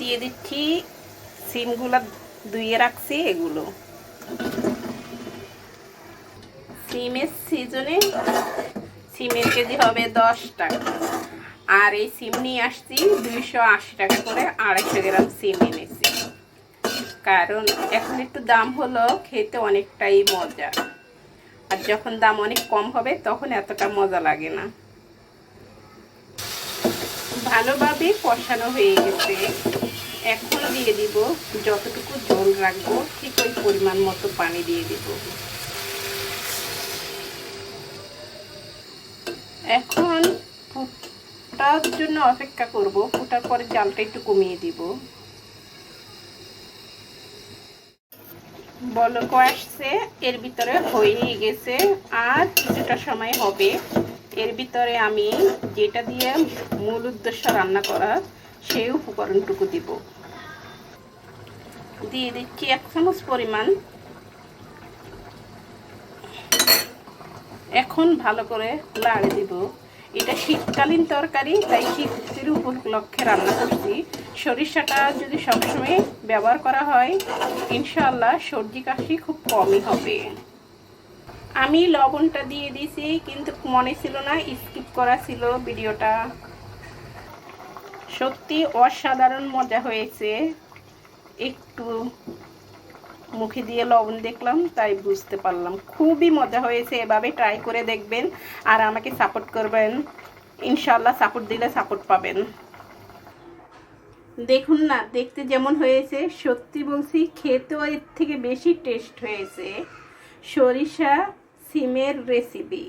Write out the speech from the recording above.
দিয়ে দিচ্ছি সিমগুলো ধুয়ে রাখছি এগুলো। সিমের সিজনে সিমের কেজি হবে 10 টাকা, আর এই সিম নিয়ে আসছি 280 টাকা করে, 250 গ্রাম সিম এনেছি। কারণ এখন একটু দাম হলো, খেতে অনেকটাই মজা, আর যখন দাম অনেক কম হবে তখন এতটা মজা লাগে না। ভালোভাবে কষানো হয়ে গেছে, এখন দিয়ে দিব যতটুকু ঝোল রাখবো ঠিক ওই পরিমাণ মতো পানি দিয়ে দিব। এখন ফুটার জন্য অপেক্ষা করব, ফুটার পরে জালটা একটু কমিয়ে দিব। বলক আসছে, এর ভিতরে হয়ে গেছে, আর কিছুটা সময় হবে। এর ভিতরে আমি যেটা দিয়ে মূল উদ্দেশ্য রান্না করা সেই উপকরণটুকু দিব। দিয়ে দিচ্ছি 1 চামচ পরিমাণ। এখন ভালো করে লাড়ে দিব। এটা শীতকালীন তরকারি, তাই শীতের উপলক্ষে রান্না করছি। সরিষাটা যদি সবসময় ব্যবহার করা হয় ইনশাআল্লাহ সর্দি কাশি খুব কমই হবে। আমি লবণটা দিয়ে দিয়েছি, কিন্তু মনে ছিল না, স্কিপ করা ছিল ভিডিওটা। সত্যি অসাধারণ মজা হয়েছে। একটু মুখে দিয়ে লবণ দেখলাম, তাই বুঝতে পারলাম খুবই মজা হয়েছে। এভাবে ট্রাই করে দেখবেন আর আমাকে সাপোর্ট করবেন। ইনশাআল্লাহ সাপোর্ট দিলে সাপোর্ট পাবেন। দেখুন না, দেখতে যেমন হয়েছে, সত্যি বলছি খেতেও এর থেকে বেশি টেস্ট হয়েছে। সরিষা সিমের রেসিপি।